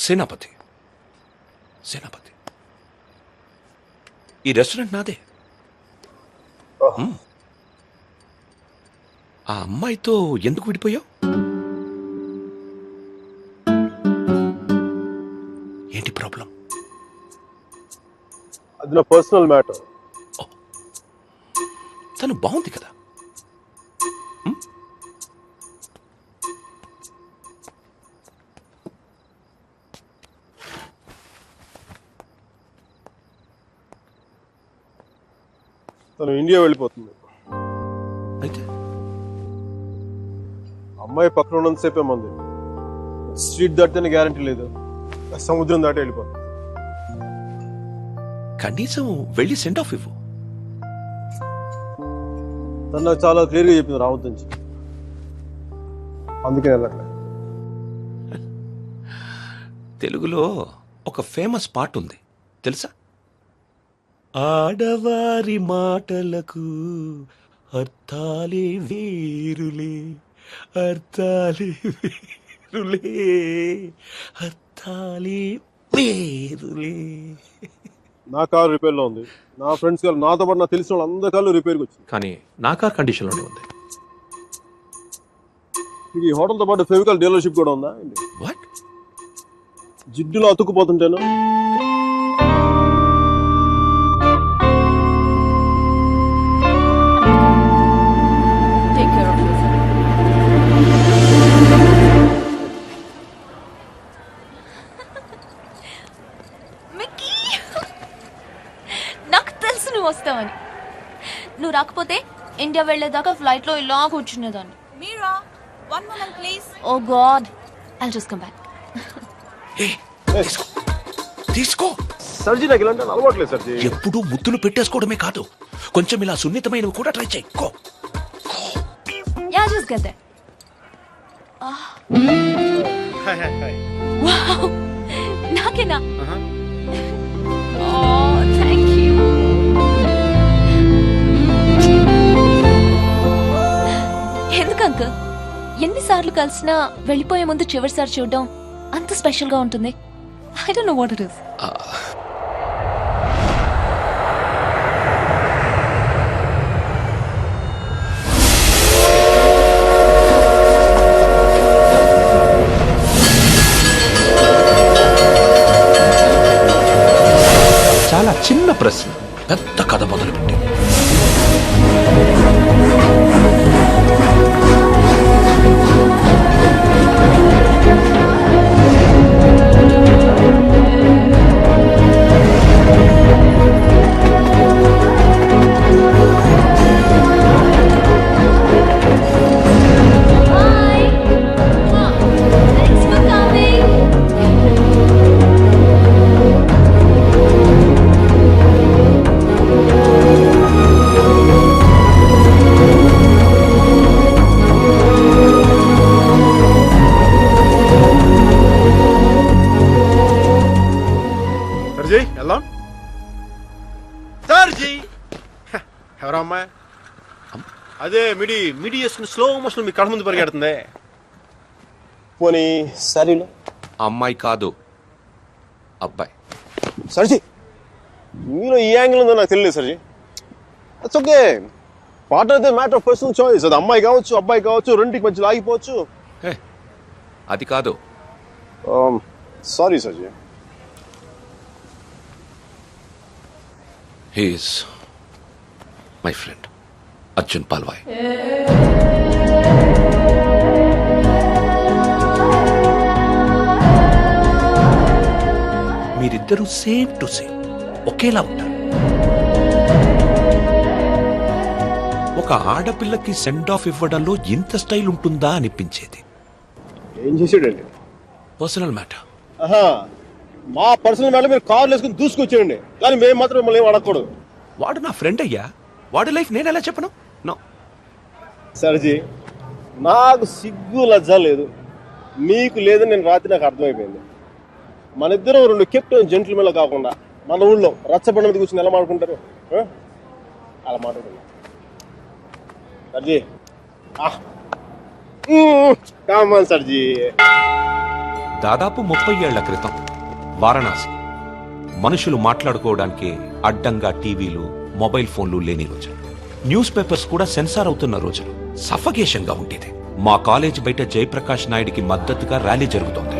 సేనాపతి. సేనాపతి. ఈ రెస్టారెంట్ నాదే. ఆ అమ్మాయితో ఎందుకు విడిపోయావు? ఏంటి ప్రాబ్లం? అది నా పర్సనల్ మ్యాటర్. తను బాగుంది కదా. తను ఇండియా వెళ్ళిపోతుంది. అయితే అమ్మాయి పక్కన ఉన్నంతసేపే మంది. స్ట్రీట్ దాటితేనే గ్యారంటీ లేదు, సముద్రం దాటి వెళ్ళిపోతుంది. కనీసం వెళ్ళి సెండ్ ఆఫ్ ఇవ్వు. తను నాకు చాలా క్లియర్గా చెప్పింది రావద్దని. అందుకే వెళ్ళట్లే. తెలుగులో ఒక ఫేమస్ పాట ఉంది తెలుసా? ఆడవారి మాటలకు అర్థాలే వేరులే, అర్థాలే వేరులే, అర్థాలే వేరులే. నా కారు రిపేర్లో ఉంది. నా ఫ్రెండ్స్ కారు, నాతో పాటు నాకు తెలిసిన వాళ్ళు అందరి కార్లు రిపేర్కి వచ్చింది. కానీ నా కార్ కండిషన్లోనే ఉంది. ఈ హోటల్తో పాటు ఫెవికల్ డీలర్షిప్ కూడా ఉందా? వాట్? జిడ్డులో అతుక్కుపోతుంటాను. నాకు తెలుసు నువ్వు వస్తావని. నువ్వు రాకపోతే ఇండియా వెళ్లేదాకా ఫ్లైట్ లో ఇలా కూర్చునేదాన్ని. Mira, one moment please. Oh God, I'll just come back. తీసుకో. సర్జీ నాకు ఇలాంటి అలవాట్లేదు సర్జీ. ఎప్పుడు ముద్దులు పెట్టేసుకోవడమే కాదు, కొంచెం ఇలా సున్నితమైనవి కూడా ట్రై చేయి. Yeah, just get there. Wow, నాకేనా? Oh thank you. ఎందుకు అంకుల్ ఎన్నిసార్లు కలిసినా వెళ్ళిపోయే ముందు చివరిసారి చూడడం అంత స్పెషల్ గా ఉంటుంది? I don't know what it is. చాలా చిన్న ప్రశ్న పెద్ద కథ మొదలుపెట్టి. సర్జీ వెళ్దాం. సర్జీ ఎవరా అమ్మాయి? అదే మిడి చేసుకుని స్లో మోషన్ మీ కళ్ళ ముందు పరిగెడుతుంది. పోనీ సరేలే. అమ్మాయి కాదు, అబ్బాయి. సర్జీ మీలో ఈ యాంగిల్ ఉందో నాకు తెలియదు సర్జీ. అట్స్ ఓకే. పార్ట్నర్ అయితే మ్యాటర్ ఆఫ్ పర్సనల్ చాయిస్. అది అమ్మాయి కావచ్చు అబ్బాయి కావచ్చు, రెండింటికి మధ్యలో ఆగిపోవచ్చు. అది కాదు. Sorry sir ji. He is my friend, Arjun Palwai. మీరిద్దరూ సేమ్ టు సేమ్ ఒకేలా ఉంటారు. ఒక ఆడపిల్లకి సెండ్ ఆఫ్ ఇవ్వడంలో ఇంత స్టైల్ ఉంటుందా అనిపించేది. ఏం చేసాడండి? Personal matter. మా పర్సనల్ మ్యాటర్ మీరు కార్లు వేసుకుని దూసుకొచ్చేయండి, కానీ మేము మాత్రం మిమ్మల్ని ఏం అడగకూడదు. వాడు నా ఫ్రెండ్ అయ్యా, వాడి లైఫ్ నేను ఎలా చెప్పను? నో సర్జీ, నాకు సిగ్గు లజ్జ లేదు, మీకు లేదని నేను రాత్రి నాకు అర్థమైపోయింది. మన ఇద్దరం రెండు కెప్టెన్ జెంట్లమెన్లు కాకుండా మన ఊళ్ళో రచ్చబండ మీద కూర్చొని ఎలా మాట్లాడుకుంటారు? అలా మాట్లాడుకుంటారు. సర్జీ కామన్ సర్జీ. దాదాపు 30 ఏళ్ల క్రితం వారణాసి. మనుషులు మాట్లాడుకోవడానికి అడ్డంగా టీవీలు, మొబైల్ ఫోన్లు లేని రోజులు. న్యూస్ పేపర్స్ కూడా సెన్సార్ అవుతున్న రోజులు. సఫకేషన్ గా ఉండేది. మా కాలేజ్ బయట జయప్రకాష్ నాయుడికి మద్దతుగా ర్యాలీ జరుగుతోంది.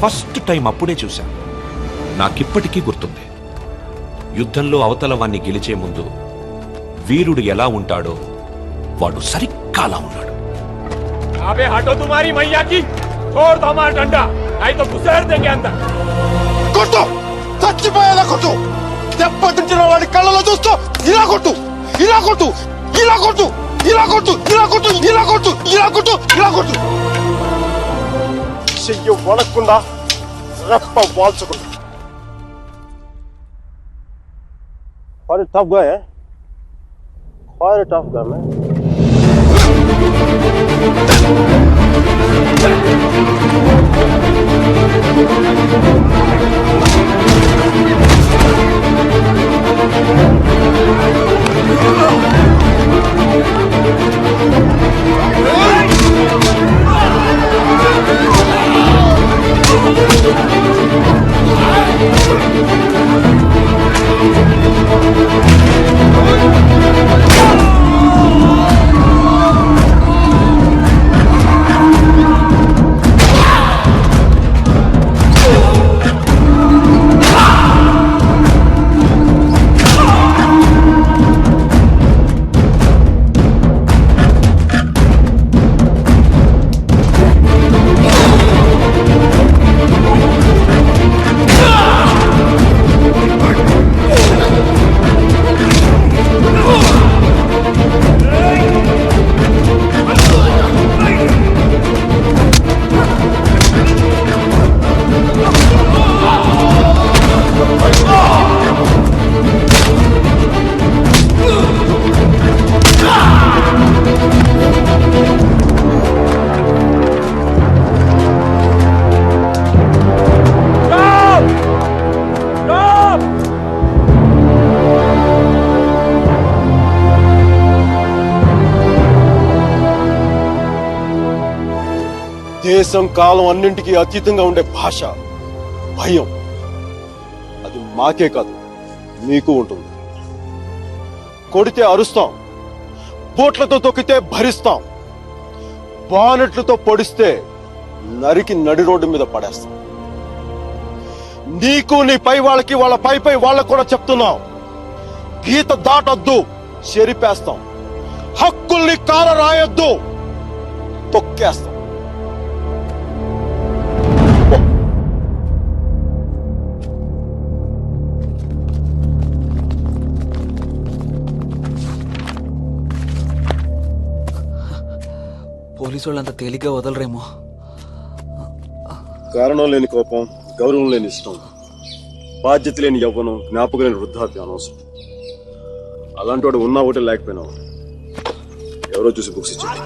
ఫస్ట్ టైం అప్పుడే చూశాను. నాకిప్పటికీ గుర్తుంది. యుద్ధంలో అవతల వాణ్ణి గెలిచే ముందు వీరుడు ఎలా ఉంటాడో వాడు సరిగ్గా అలా ఉన్నాడు. अबे हटो तुम्हारी मैया की, छोड़ दो हमारा डंडा, नहीं तो घुसेड़ देंगे अंदर. కొట్టు, చచ్చిపోయేలా కొట్టు. దెబ్బతించిన వాడి కళ్ళలో చూస్తూ ఇలా కొట్టు, ఇలా కొట్టు, ఇలా కొట్టు, ఇలా కొట్టు, ఇలా కొట్టు, ఇలా కొట్టు, ఇలా కొట్టు, ఇలా కొట్టు. చెయ్యి వడకుండా రెప్ప వాల్చకుండా. Quite a tough guy, eh? Quite a tough guy, man. దేశం కాలం అన్నింటికీ అతీతంగా ఉండే భాష భయం. అది మాకే కాదు మీకు ఉంటుంది. కొడితే అరుస్తాం, బోట్లతో తొక్కితే భరిస్తాం, బానెట్లతో పొడిస్తే నరికి నడి రోడ్డు మీద పడేస్తాం. నీకు నీ పై వాళ్ళకి వాళ్ళ పై వాళ్ళకు కూడా చెప్తున్నాం, గీత దాటొద్దు, చెరిపేస్తాం. హక్కుల్ని కాల రాయొద్దు, తొక్కేస్తాం. పోలీసు పోలీసు వాళ్ళు అంత తేలిగ్గా వదలరేమో. కారణం లేని కోపం, గౌరవం లేని ఇష్టం, బాధ్యత లేని యవ్వనం, జ్ఞాపకం లేని వృద్ధాప్యం అనవసరం. అలాంటి వాడు ఉన్నా ఒకటే లేకపోయినా ఎవరో చూసి బుక్స్ ఇచ్చాడు.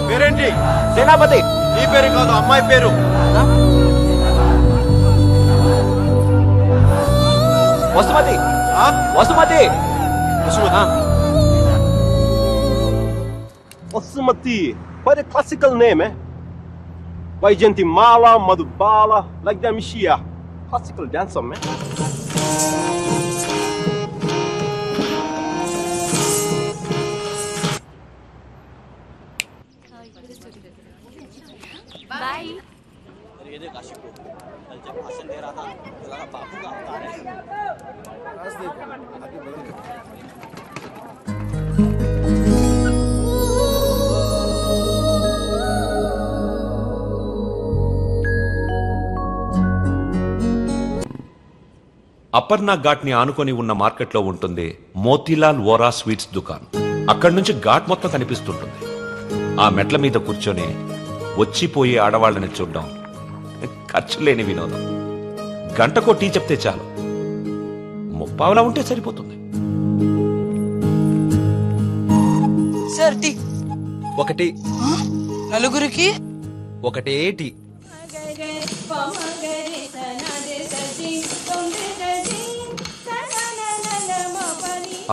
పేరేంటి? సేనాపతి. నీ పేరు కాదు, అమ్మాయి పేరు. Vasumathi. Vasumathi. Vasumathi. Quite a classical name, eh? Vaijantimala, Madhubala, like that Mishia. Classical dancer, man. Aparna ghat ని ఆనుకొని ఉన్న మార్కెట్లో ఉంటుంది మోతీలాల్ వోరా స్వీట్స్ దుకాన్. అక్కడి నుంచి ఘాట్ మొత్తం కనిపిస్తుంటుంది. ఆ మెట్ల మీద కూర్చొని వచ్చిపోయే ఆడవాళ్ళని చూడడం ఖర్చు లేని వినోదం. గంటకో టీ చెప్తే చాలు, ముప్పావలా ఉంటే సరిపోతుంది. Sir tea. ఒకటి నలుగురికి ఒకటే టీ.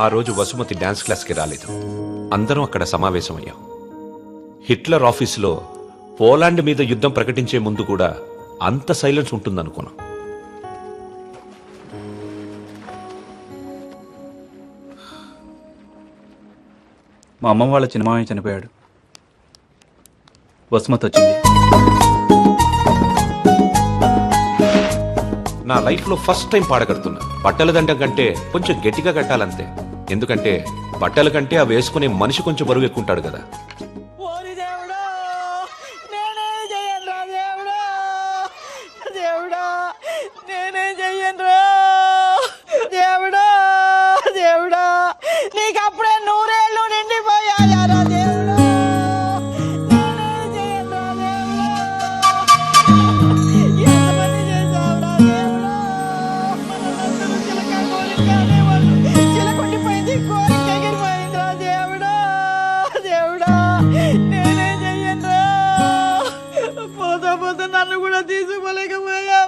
ఆ రోజు వసుమతి డాన్స్ క్లాస్కి రాలేదు. అందరం అక్కడ సమావేశమయ్యాం. హిట్లర్ ఆఫీసులో పోలాండ్ మీద యుద్ధం ప్రకటించే ముందు కూడా అంత సైలెన్స్ ఉంటుందనుకున్నాం. మా అమ్మమ్మ వాళ్ళ చిన్నమామయ్య చనిపోయాడు. వసుమతి వచ్చింది. నా లైఫ్లో ఫస్ట్ టైం పాడగడుతున్నా. బట్టల దండం కంటే కొంచెం గట్టిగా కట్టాలంతే. ఎందుకంటే బట్టల కంటే అవి వేసుకునే మనిషి కొంచెం బరువు ఎక్కుంటాడు కదా. ఓరి దేవుడా, నేనే చెయ్యనురా దేవుడా, దేవుడా నేనే చెయ్యనురా దేవుడా, దేవుడా నీకు అప్పుడే 100 ఏళ్ళు నిండిపోయాయారా దేవుడా, నేనే చెయ్యనురా దేవుడా, ఎంతమంది చేశావురా దేవుడా, మనలందరూ చిలక కోరికనే వాళ్ళు చిలకుండిపోయింది, కోరిక ఎగిరిపోయిందిరా దేవుడా, దేవుడా నేనే చెయ్యనురా, పోతా పోతా నన్ను కూడా తీసుకోలేకపోయావా.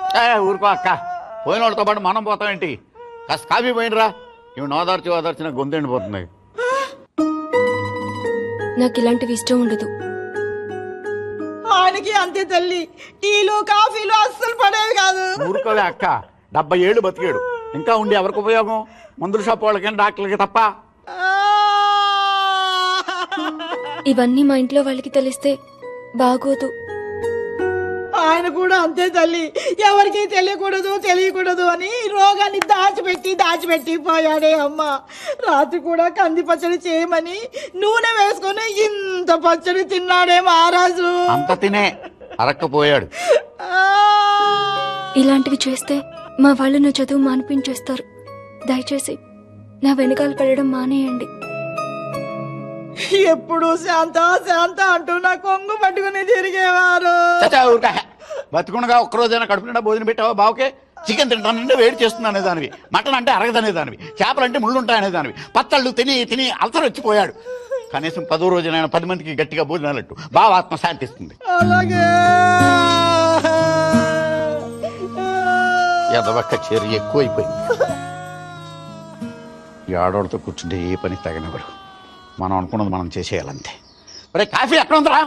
ఊరుకో అక్క, పోయిన వాళ్ళతో పాటు మనం పోతామేంటి? కాస్త కాఫీ పోయినరా. ఇవి ఓదార్చిన గొంతు ఎండిపోతుంది. నాకు ఇలాంటివి ఇష్టం ఉండదు. ఆయనకి అంతే తల్లి, టీలు కాఫీలు అస్సలు పడేవి కాదు. ఊరుకోలే అక్క, 70 ఏళ్ళు బతికాడు. ఇంకా ఉండి ఎవరికి ఉపయోగం? మందుల షాప్ వాళ్ళకి, డాక్టర్లకి తప్ప. ఇవన్నీ మా ఇంట్లో వాళ్ళకి తెలిస్తే బాగోదు. ఆయన కూడా అంతే తల్లి, ఎవరికి తెలియకూడదు అని రోగాన్ని దాచిపెట్టి పోయాడే అమ్మ. రాత్రి కూడా కంది పచ్చడి చేయమని నూనె వేసుకుని ఇంత పచ్చడి తిన్నాడే మహారాజు. అంత తినే అరక్కపోయాడు. ఇలాంటివి చేస్తే మా వాళ్ళు నా చదువు మానిపించేస్తారు. దయచేసి నా వెనకాల పడడం మానేయండి. ఎప్పుడు శాంత అంటూ నా కొంగు పట్టుకుని తిరిగేవారు. బతుకుండగా ఒక్కరోజైనా కడుపు నిండా భోజనం పెట్టావా బావకే? చికెన్ తింటానంటే వేడి చేస్తుంది అనేదానివి, మటన్ అంటే అరగదనేదానివి, చేపలంటే ముళ్ళు ఉంటాయనేదానివి, పచ్చళ్ళు తిని అల్సర్ వచ్చిపోయాడు. కనీసం 10వ రోజునైనా 10 మందికి గట్టిగా భోజనాలట్టు బావ ఆత్మ శాంతిస్తుంది. అలాగే ఎదవక్క చేరి ఎక్కువైపోయింది. ఈ ఆడవాళ్ళతో కూర్చుంటే ఏ పని తగనివ్వడు. మనం అనుకున్నది మనం చేసేయాలంతే. ఒరే కాఫీ ఎక్కడ ఉందిరా?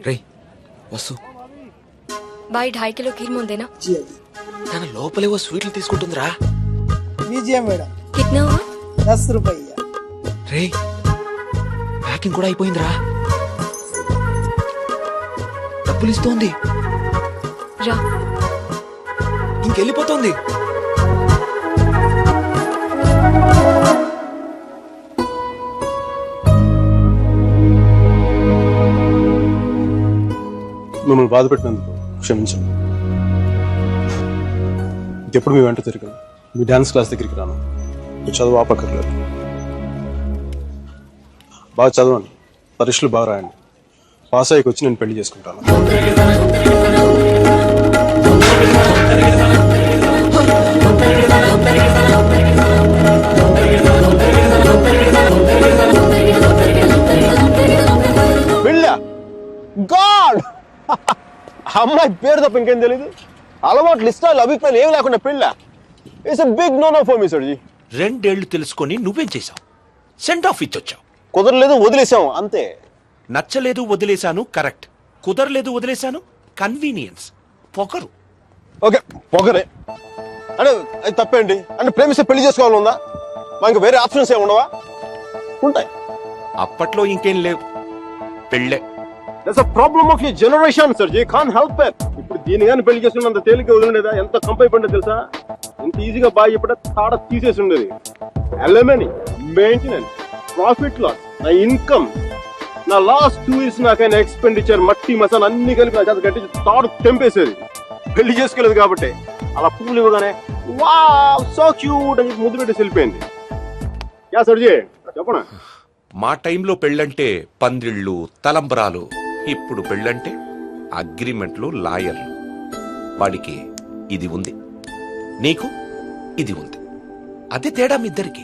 రే వసు, भाई 2.5 किलो खीर मोल देना। తన లోపలేవో స్వీట్లు తీసుకుంటుందిరా. लीजिए मैडम, कितना हुआ? 10 रुपया। రే ప్యాకింగ్ కూడా అయిపోయిందిరా. డబ్బులు ఇస్తోంది, రా. ఇంకెళ్ళిపోతోంది. మిమ్మల్ని బాధ పెట్టినందుకు క్షమించండి. ఇంకెప్పుడు మీ వెంట తిరిగాను, మీ డాన్స్ క్లాస్ దగ్గరికి రాను. మీరు చదువు ఆపక్కర్లేదు. బాగా చదవండి, పరీక్షలు బాగా రాయండి. పాస్ అయ్యకి వచ్చి నేను పెళ్లి చేసుకుంటాను. పెళ్ళ గాడ్ అమ్మాయి పేరు తప్ప ఇంకేం తెలీదు. అలవాట్లు ఇష్టాలు అభిప్రాయాలు ఏం లేకుండా పెళ్ళ. It's big no no for me sir ji. 2 ఏళ్లు తెలుసుకొని నువ్వేం చేశావు? సెండ్ ఆఫ్ ఇచ్చొచ్చావు. కుదరలేదు, వదిలేసాం అంతే. నచ్చలేదు, వదిలేశాను. కరెక్ట్. కుదరలేదు, వదిలేశాను. కన్వీనియన్స్. పొగరు. ఓకే పొగరే అంటే అది తప్పేంటి? అంటే ప్రేమిస్తే పెళ్లి చేసుకోవాలని ఉందా? మా ఇంకా వేరే ఆప్షన్స్ ఏమి ఉండవా? ఉంటాయి. అప్పట్లో ఇంకేం లేవు, పెళ్ళే. That's a problem of your generation sir. You can't help it. ఇప్పుడు దీని కానీ పెళ్లి చేసుకున్నంత తేలిక వదిలేదా? ఎంత కంపై పడ్డా తెలుసా? ఇంత ఈజీగా బాగా చెప్పడా తాడ తీసేసి ఉండేది. అలమనీ, మెయింటెనెన్స్, ప్రాఫిట్ లాస్, నా ఇన్కమ్, నా లాస్ట్ 2 years నాకైనా ఎక్స్పెండిచర్, మట్టి మసాలా అన్ని కలిపి నా చేత కట్టి తాడు తెంపేసేది. పెళ్లి చేసుకోలేదు కాబట్టి అలా పువ్వులు ఇవ్వగానే వావ్ సో క్యూట్ అని ముద్దు పెట్టేసి వెళ్ళిపోయింది. యా సర్జీ చెప్పనా? మా టైంలో పెళ్ళంటే పందిళ్ళు, తలంబరాలు. ఇప్పుడు పెళ్ళంటే అగ్రిమెంట్లు, లాయర్లు. వాడికి ఇది ఉంది, నీకు ఇది ఉంది. అదే తేడా మీ ఇద్దరికి.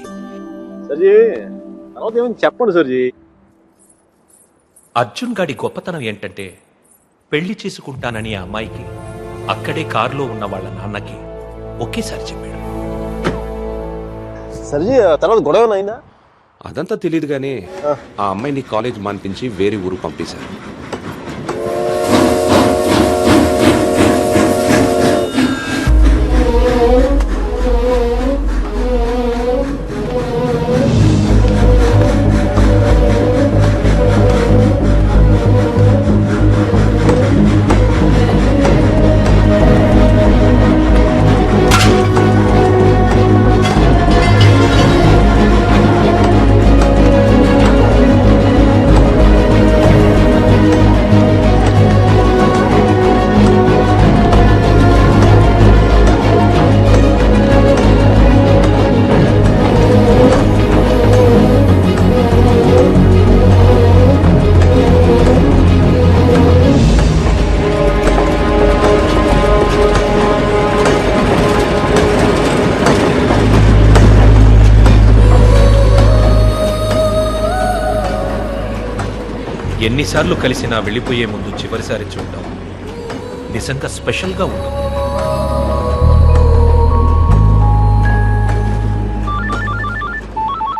సర్జీ తర్వాత ఏమైనా చెప్పండి సర్జీ. అర్జున్ గాడి గొప్పతనం ఏంటంటే పెళ్లి చేసుకుంటానని ఆ అమ్మాయికి అక్కడే కారులో ఉన్న వాళ్ళ నాన్నకి ఒకేసారి చెప్పాడు. సర్జీ తర్వాత గొడవ అయిందా? అదంతా తెలియదు గానీ ఆ అమ్మాయిని కాలేజ్ మాన్పించి వేరే ఊరు పంపేశారు. ఎన్నిసార్లు కలిసినా వెళ్ళిపోయే ముందు చివరిసారి చూడటం నిజంగా స్పెషల్గా ఉంటుంది.